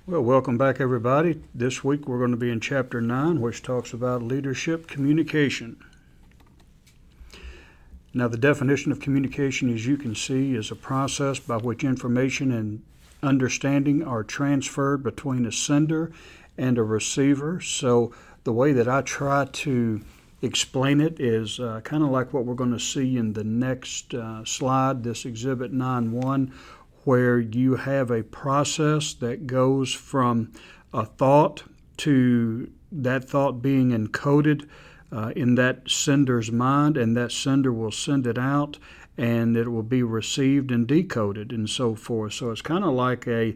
Well, welcome back, everybody. This week we're going to be in Chapter 9, which talks about leadership communication. Now, the definition of communication, as you can see, is a process by which information and understanding are transferred between a sender and a receiver. So the way that I try to explain it is kind of like what we're going to see in the next slide, this Exhibit 9.1, where you have a process that goes from a thought to that thought being encoded in that sender's mind, and that sender will send it out, and it will be received and decoded and so forth. So it's kind of like a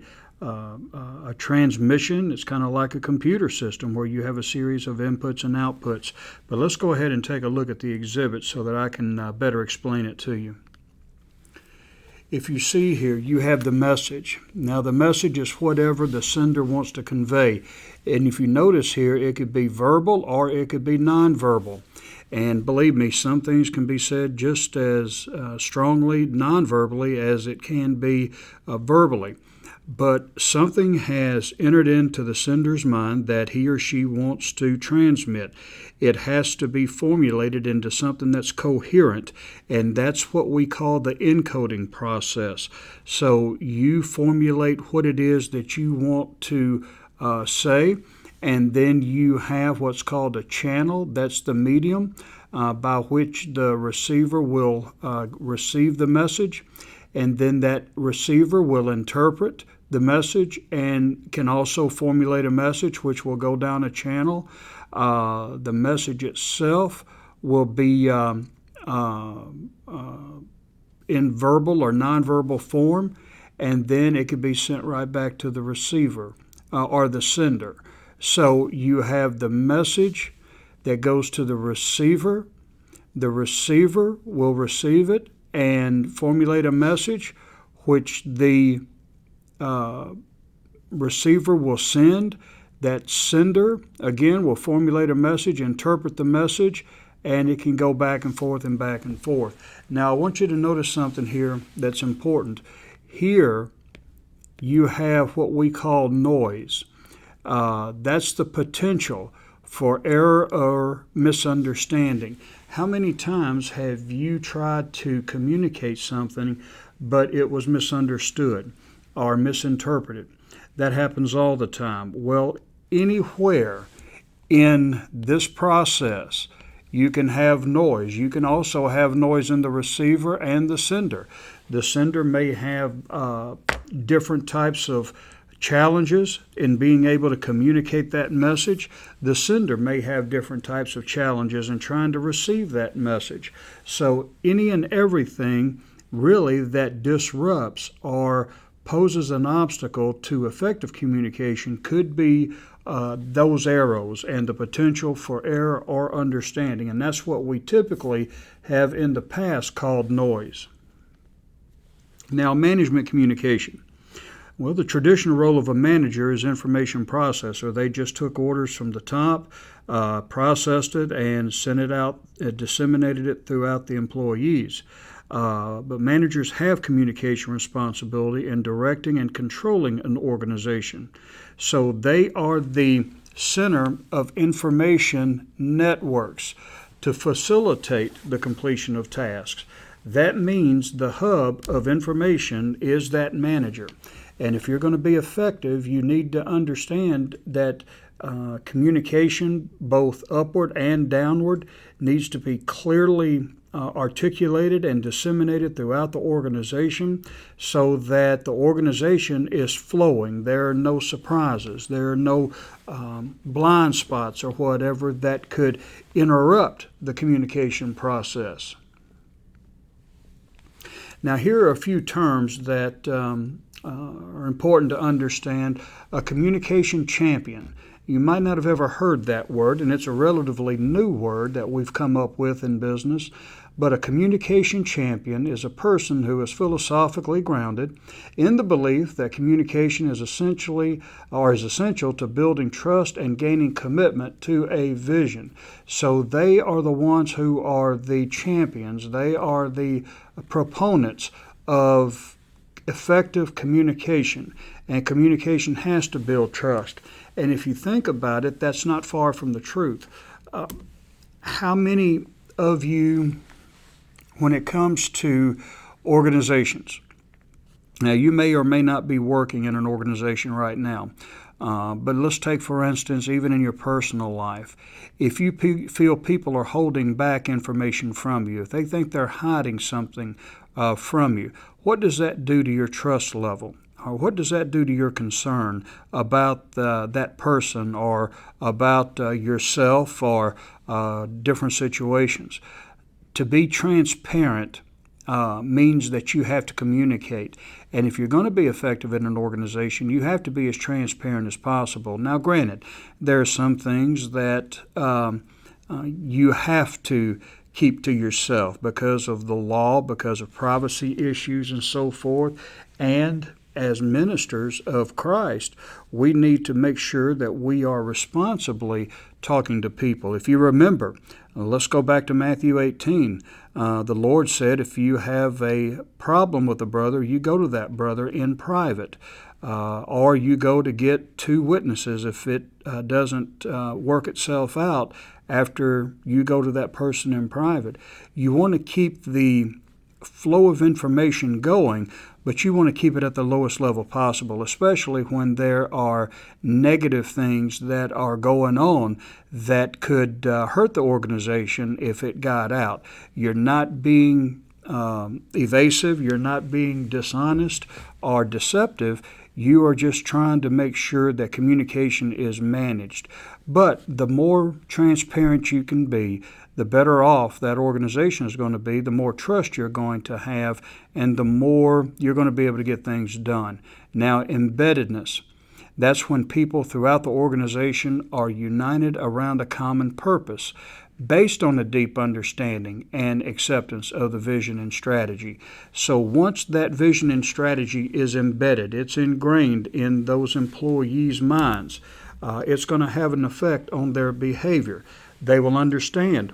transmission. It's kind of like a computer system where you have a series of inputs and outputs. But let's go ahead and take a look at the exhibit so that I can better explain it to you. If you see here, you have the message. Now, the message is whatever the sender wants to convey. And if you notice here, it could be verbal or it could be nonverbal. And believe me, some things can be said just as strongly nonverbally as it can be verbally. But something has entered into the sender's mind that he or she wants to transmit. It has to be formulated into something that's coherent, and that's what we call the encoding process. So you formulate what it is that you want to say, and then you have what's called a channel. That's the medium by which the receiver will receive the message, and then that receiver will interpret the message and can also formulate a message which will go down a channel. The message itself will be in verbal or nonverbal form, and then it could be sent right back to the receiver or the sender. So you have the message that goes to the receiver. The receiver will receive it and formulate a message which the receiver will send. That sender, again, will formulate a message, interpret the message, and it can go back and forth and back and forth. Now, I want you to notice something here that's important. Here, you have what we call noise. That's the potential for error or misunderstanding. How many times have you tried to communicate something, but it was misunderstood or misinterpreted? That happens all the time. Well, anywhere in this process, you can have noise. You can also have noise in the receiver and the sender. The sender may have different types of challenges in being able to communicate that message. The sender may have different types of challenges in trying to receive that message. So any and everything really that disrupts or poses an obstacle to effective communication could be those arrows and the potential for error or understanding. And that's what we typically have in the past called noise. Now, management communication. Well, the traditional role of a manager is information processor. They just took orders from the top, processed it, and sent it out, disseminated it throughout the employees. But managers have communication responsibility in directing and controlling an organization. So they are the center of information networks to facilitate the completion of tasks. That means the hub of information is that manager. And if you're going to be effective, you need to understand that communication, both upward and downward, needs to be clearly articulated and disseminated throughout the organization so that the organization is flowing. There are no surprises. There are no blind spots or whatever that could interrupt the communication process. Now, here are a few terms that are important to understand. A communication champion. You might not have ever heard that word, and it's a relatively new word that we've come up with in business. But a communication champion is a person who is philosophically grounded in the belief that communication is essential to building trust and gaining commitment to a vision. So they are the ones who are the champions. They are the proponents of effective communication, and communication has to build trust. And if you think about it, that's not far from the truth. How many of you, when it comes to organizations, now you may or may not be working in an organization right now, but let's take, for instance, even in your personal life, if you feel people are holding back information from you, if they think they're hiding something from you, what does that do to your trust level? Or what does that do to your concern about that person, or about yourself, or different situations? To be transparent means that you have to communicate. And if you're going to be effective in an organization, you have to be as transparent as possible. Now, granted, there are some things that you have to keep to yourself because of the law, because of privacy issues and so forth. And as ministers of Christ, we need to make sure that we are responsibly talking to people. If you remember, let's go back to Matthew 18. The Lord said, if you have a problem with a brother, you go to that brother in private. Or you go to get 2 witnesses if it doesn't work itself out after you go to that person in private. You want to keep the flow of information going, but you want to keep it at the lowest level possible, especially when there are negative things that are going on that could hurt the organization if it got out. You're not being evasive, you're not being dishonest or deceptive. You are just trying to make sure that communication is managed. But the more transparent you can be, the better off that organization is going to be, the more trust you're going to have, and the more you're going to be able to get things done. Now, embeddedness. That's when people throughout the organization are united around a common purpose, based on a deep understanding and acceptance of the vision and strategy. So once that vision and strategy is embedded, it's ingrained in those employees' minds, it's going to have an effect on their behavior. They will understand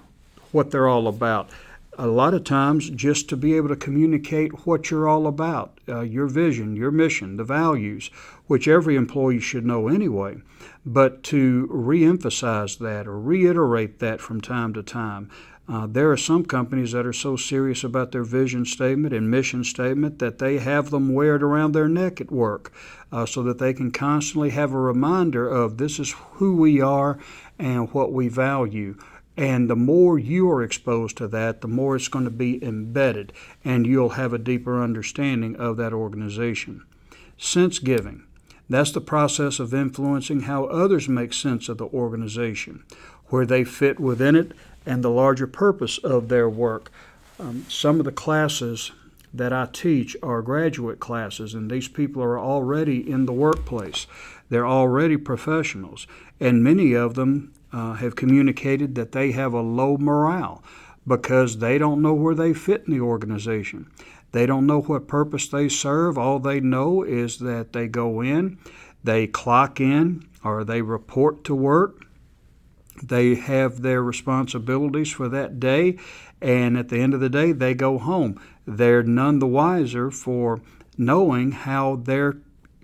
what they're all about. A lot of times, just to be able to communicate what you're all about, your vision, your mission, the values, which every employee should know anyway, but to reemphasize that or reiterate that from time to time. There are some companies that are so serious about their vision statement and mission statement that they have them wear it around their neck at work, so that they can constantly have a reminder of this is who we are and what we value. And the more you are exposed to that, the more it's going to be embedded, and you'll have a deeper understanding of that organization. Sense giving. That's the process of influencing how others make sense of the organization, where they fit within it, and the larger purpose of their work. Some of the classes that I teach are graduate classes, and these people are already in the workplace. They're already professionals, and many of them have communicated that they have a low morale because they don't know where they fit in the organization. They don't know what purpose they serve. All they know is that they go in, they clock in, or they report to work. They have their responsibilities for that day, and at the end of the day, they go home. They're none the wiser for knowing how their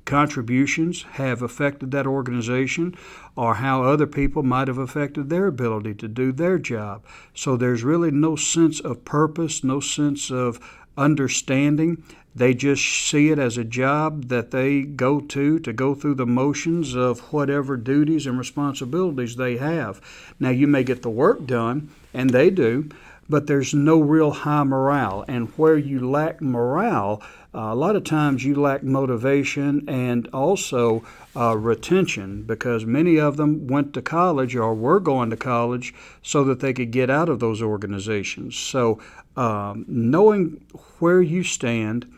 contributions have affected that organization, or how other people might have affected their ability to do their job. So there's really no sense of purpose, no sense of understanding. They just see it as a job that they go go through the motions of whatever duties and responsibilities they have. Now, you may get the work done, and they do, but there's no real high morale. And where you lack morale, a lot of times you lack motivation and also retention, because many of them went to college or were going to college so that they could get out of those organizations. So knowing where you stand,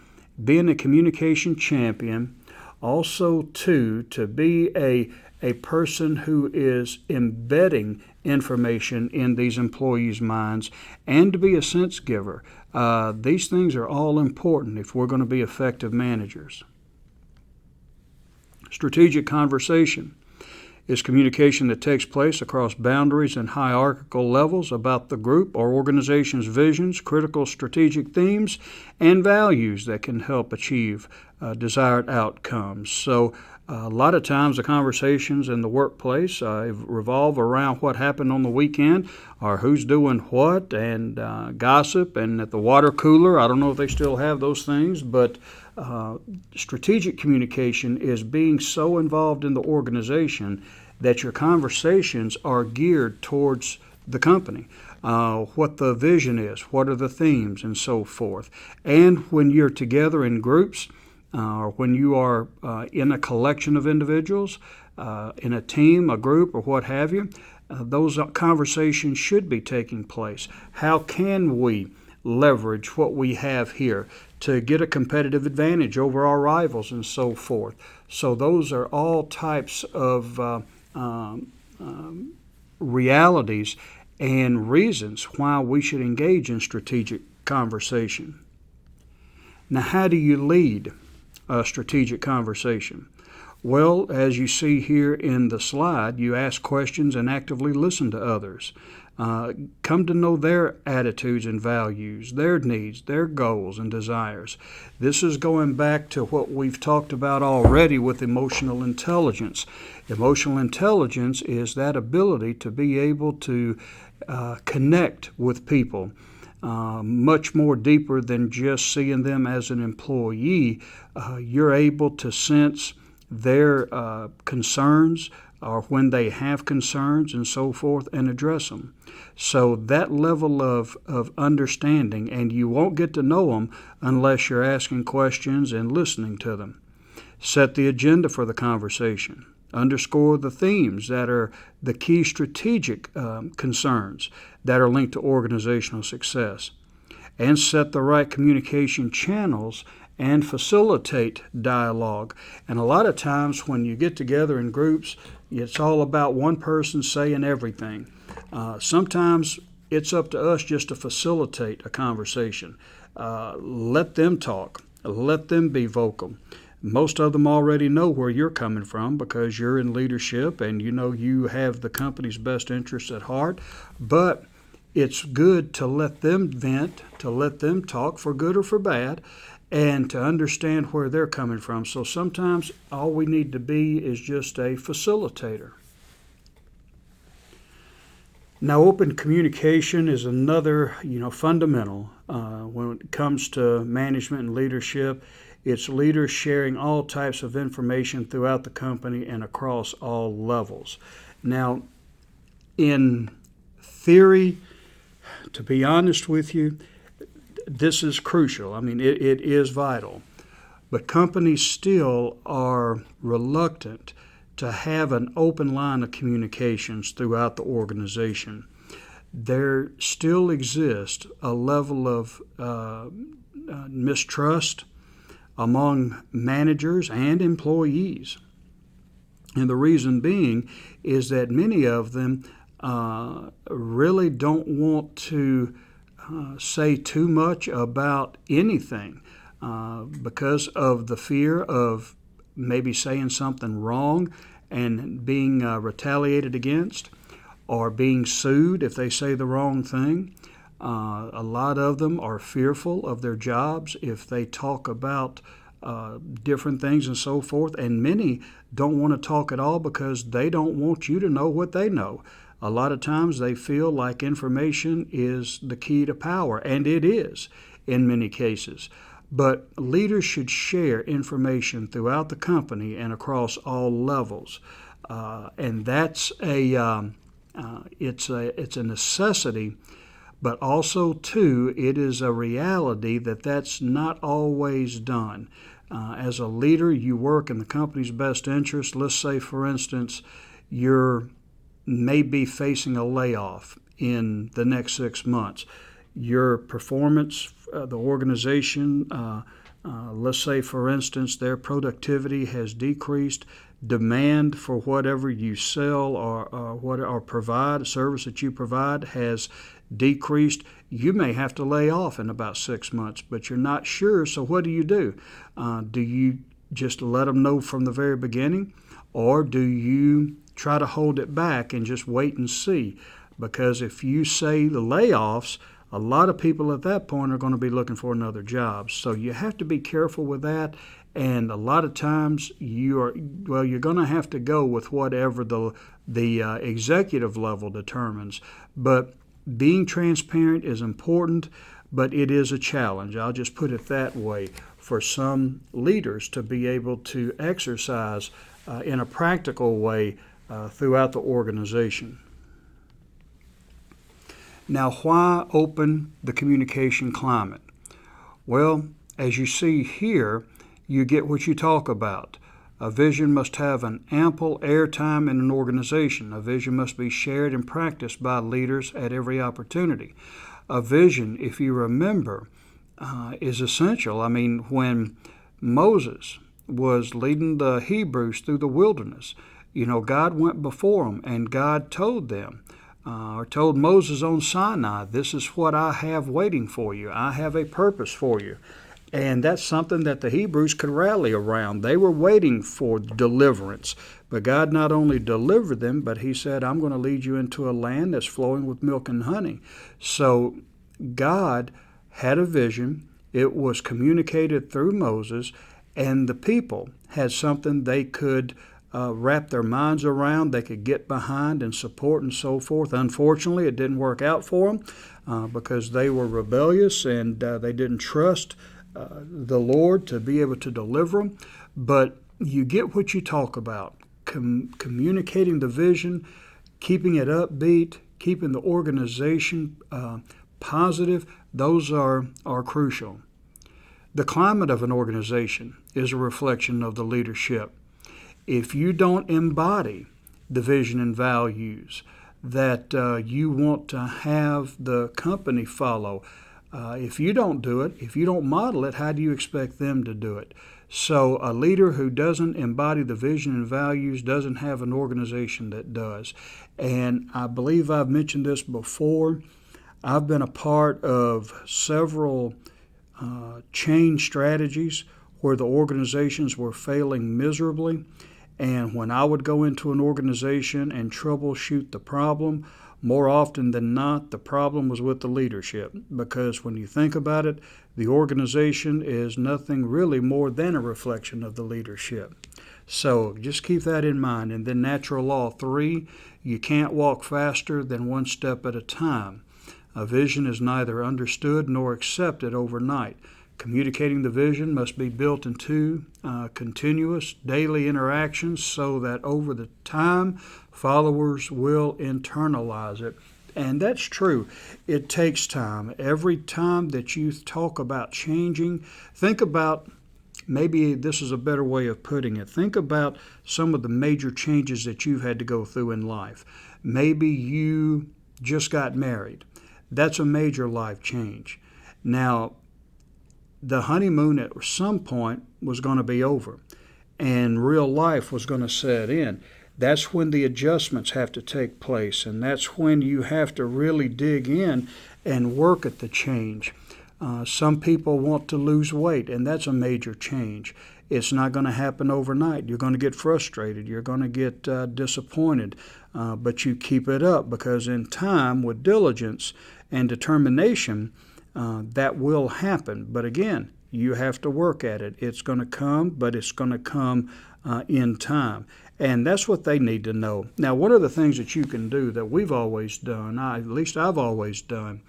being a communication champion, also to be a person who is embedding information in these employees' minds, and to be a sense giver. These things are all important if we're going to be effective managers. Strategic conversation is communication that takes place across boundaries and hierarchical levels about the group or organization's visions, critical strategic themes, and values that can help achieve desired outcomes. So a lot of times the conversations in the workplace revolve around what happened on the weekend or who's doing what, and gossip, and at the water cooler. I don't know if they still have those things, but strategic communication is being so involved in the organization that your conversations are geared towards the company, what the vision is, what are the themes, and so forth. And when you're together in groups, or when you are in a collection of individuals, in a team, a group, or what have you, those conversations should be taking place. How can we leverage what we have here to get a competitive advantage over our rivals, and so forth? So those are all types of realities and reasons why we should engage in strategic conversation. Now, how do you lead a strategic conversation? Well, as you see here in the slide, you ask questions and actively listen to others. Come to know their attitudes and values, their needs, their goals and desires. This is going back to what we've talked about already with emotional intelligence. Emotional intelligence is that ability to be able to connect with people much more deeper than just seeing them as an employee. You're able to sense their concerns, or when they have concerns and so forth, and address them. So that level of understanding, and you won't get to know them unless you're asking questions and listening to them. Set the agenda for the conversation. Underscore the themes that are the key strategic concerns that are linked to organizational success. And set the right communication channels and facilitate dialogue. And a lot of times when you get together in groups, it's all about one person saying everything. Sometimes it's up to us just to facilitate a conversation. Let them talk. Let them be vocal. Most of them already know where you're coming from because you're in leadership and you know you have the company's best interests at heart. But it's good to let them vent, to let them talk for good or for bad, and to understand where they're coming from. So sometimes all we need to be is just a facilitator. Now, open communication is another, fundamental when it comes to management and leadership. It's leaders sharing all types of information throughout the company and across all levels. Now, in theory, to be honest with you, this is crucial. I mean, it is vital. But companies still are reluctant to have an open line of communications throughout the organization. There still exists a level of mistrust among managers and employees. And the reason being is that many of them really don't want to say too much about anything because of the fear of maybe saying something wrong and being retaliated against, or being sued if they say the wrong thing. A lot of them are fearful of their jobs if they talk about different things and so forth, and many don't want to talk at all because they don't want you to know what they know. A lot of times they feel like information is the key to power, and it is in many cases. But leaders should share information throughout the company and across all levels, and that's it's a necessity. But also, too, it is a reality that that's not always done. As a leader, you work in the company's best interest. Let's say, for instance, you're maybe facing a layoff in the next 6 months. Your performance, the organization, let's say, for instance, their productivity has decreased. Demand for whatever you sell or provide, a service that you provide, has decreased. You may have to lay off in about 6 months, but you're not sure. So what do? Do you just let them know from the very beginning, or do you try to hold it back and just wait and see? Because if you say the layoffs, a lot of people at that point are going to be looking for another job. So you have to be careful with that. And a lot of times you're going to have to go with whatever the executive level determines. But being transparent is important, but it is a challenge. I'll just put it that way for some leaders to be able to exercise in a practical way throughout the organization. Now, why open the communication climate? Well, as you see here, you get what you talk about. A vision must have an ample airtime in an organization. A vision must be shared and practiced by leaders at every opportunity. A vision, if you remember, is essential. I mean, when Moses was leading the Hebrews through the wilderness, God went before them, and God told them, or told Moses on Sinai, this is what I have waiting for you. I have a purpose for you. And that's something that the Hebrews could rally around. They were waiting for deliverance. But God not only delivered them, but he said, I'm going to lead you into a land that's flowing with milk and honey. So God had a vision. It was communicated through Moses, and the people had something they could wrap their minds around, they could get behind and support and so forth. Unfortunately, it didn't work out for them because they were rebellious and they didn't trust the Lord to be able to deliver them. But you get what you talk about, communicating the vision, keeping it upbeat, keeping the organization positive. Those are crucial. The climate of an organization is a reflection of the leadership. If you don't embody the vision and values that you want to have the company follow, if you don't do it, if you don't model it, how do you expect them to do it? So a leader who doesn't embody the vision and values doesn't have an organization that does. And I believe I've mentioned this before. I've been a part of several change strategies where the organizations were failing miserably. And when I would go into an organization and troubleshoot the problem, more often than not, the problem was with the leadership. Because when you think about it, the organization is nothing really more than a reflection of the leadership. So just keep that in mind. And then natural law 3, you can't walk faster than one step at a time. A vision is neither understood nor accepted overnight. Communicating the vision must be built into continuous daily interactions so that over the time, followers will internalize it. And that's true. It takes time. Every time that you talk about changing, think about, maybe this is a better way of putting it, think about some of the major changes that you've had to go through in life. Maybe you just got married. That's a major life change. Now, the honeymoon at some point was going to be over, and real life was going to set in. That's when the adjustments have to take place, and that's when you have to really dig in and work at the change. Some people want to lose weight, and that's a major change. It's not going to happen overnight. You're going to get frustrated. You're going to get disappointed, but you keep it up because in time, with diligence and determination, that will happen. But again, you have to work at it. It's going to come, but it's going to come in time. And that's what they need to know. Now, one of the things that you can do that we've always done, at least I've always done,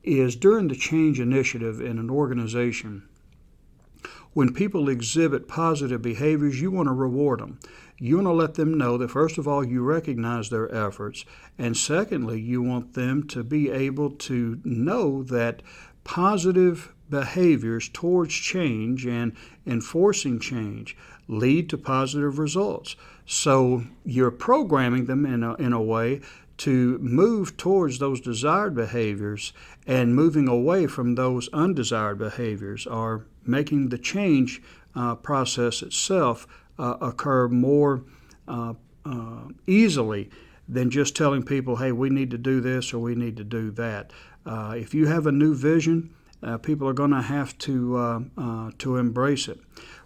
is during the change initiative in an organization, when people exhibit positive behaviors, you want to reward them. You want to let them know that, first of all, you recognize their efforts, and secondly, you want them to be able to know that positive behaviors towards change and enforcing change lead to positive results. So you're programming them in a way to move towards those desired behaviors and moving away from those undesired behaviors, or making the change process itself occur more easily than just telling people, hey, we need to do this or we need to do that. If you have a new vision, people are going to have to embrace it.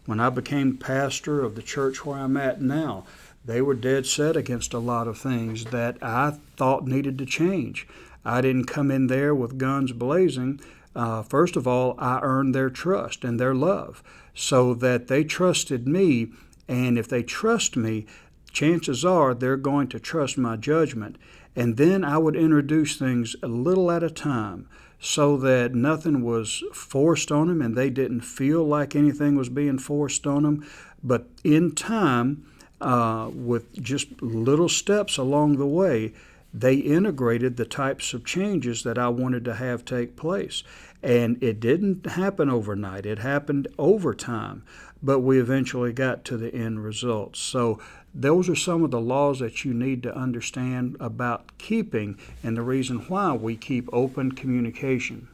When I became pastor of the church where I'm at now, they were dead set against a lot of things that I thought needed to change. I didn't come in there with guns blazing. First of all, I earned their trust and their love so that they trusted me. And if they trust me, chances are they're going to trust my judgment. And then I would introduce things a little at a time so that nothing was forced on them and they didn't feel like anything was being forced on them. But in time, with just little steps along the way, they integrated the types of changes that I wanted to have take place. And it didn't happen overnight. It happened over time, but we eventually got to the end results. So those are some of the laws that you need to understand about keeping and the reason why we keep open communication.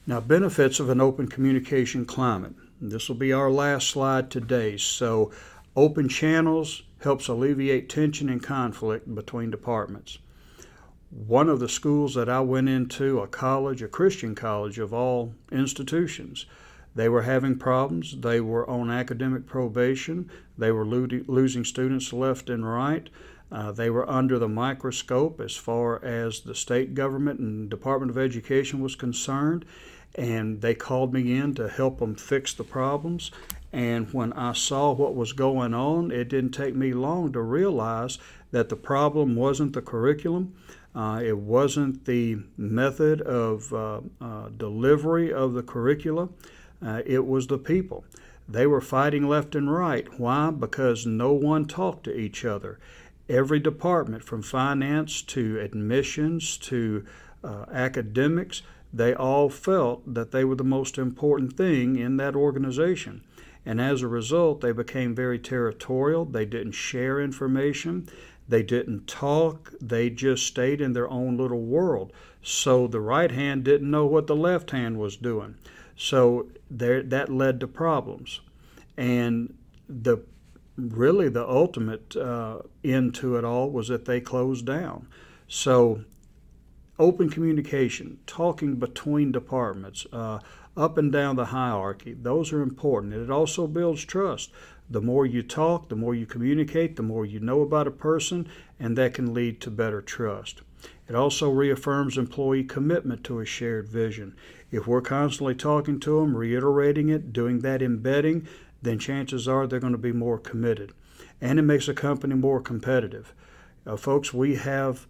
Now, benefits of an open communication climate. This will be our last slide today. So open channels helps alleviate tension and conflict between departments. One of the schools that I went into, a college, a Christian college of all institutions, they were having problems. They were on academic probation. They were losing students left and right. They were under the microscope as far as the state government and Department of Education was concerned. And they called me in to help them fix the problems. And when I saw what was going on, it didn't take me long to realize that the problem wasn't the curriculum. It wasn't the method of delivery of the curricula. It was the people. They were fighting left and right. Why? Because no one talked to each other. Every department, from finance to admissions to academics, they all felt that they were the most important thing in that organization. And as a result, they became very territorial. They didn't share information. They didn't talk. They just stayed in their own little world. So the right hand didn't know what the left hand was doing. So that led to problems. And really the ultimate end to it all was that they closed down. So open communication, talking between departments, up and down the hierarchy, those are important. And it also builds trust. The more you talk, the more you communicate, the more you know about a person, and that can lead to better trust. It also reaffirms employee commitment to a shared vision. If we're constantly talking to them, reiterating it, doing that embedding, then chances are they're going to be more committed. And it makes a company more competitive. Folks, we have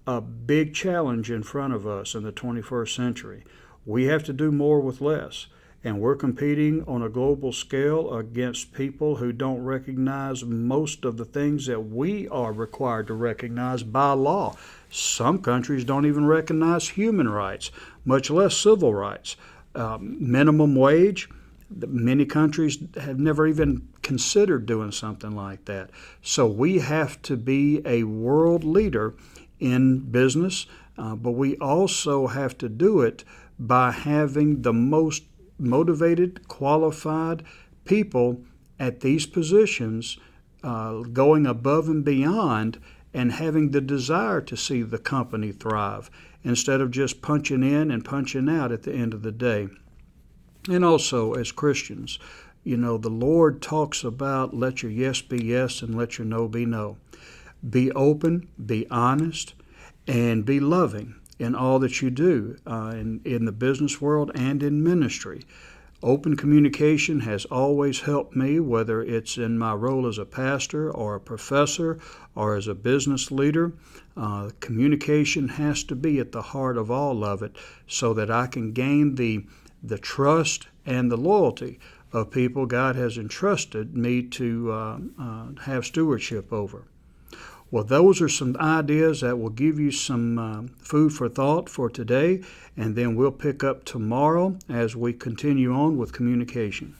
a big challenge in front of us in the 21st century. We have to do more with less. And we're competing on a global scale against people who don't recognize most of the things that we are required to recognize by law. Some countries don't even recognize human rights, much less civil rights. Minimum wage, many countries have never even considered doing something like that. So we have to be a world leader in business, but we also have to do it by having the most motivated, qualified people at these positions going above and beyond and having the desire to see the company thrive instead of just punching in and punching out at the end of the day. And also, as Christians, the Lord talks about let your yes be yes and let your no be no. Be open, be honest, and be loving in all that you do in the business world and in ministry. Open communication has always helped me, whether it's in my role as a pastor or a professor or as a business leader. Communication has to be at the heart of all of it so that I can gain the trust and the loyalty of people God has entrusted me to have stewardship over. Well, those are some ideas that will give you some food for thought for today, and then we'll pick up tomorrow as we continue on with communication.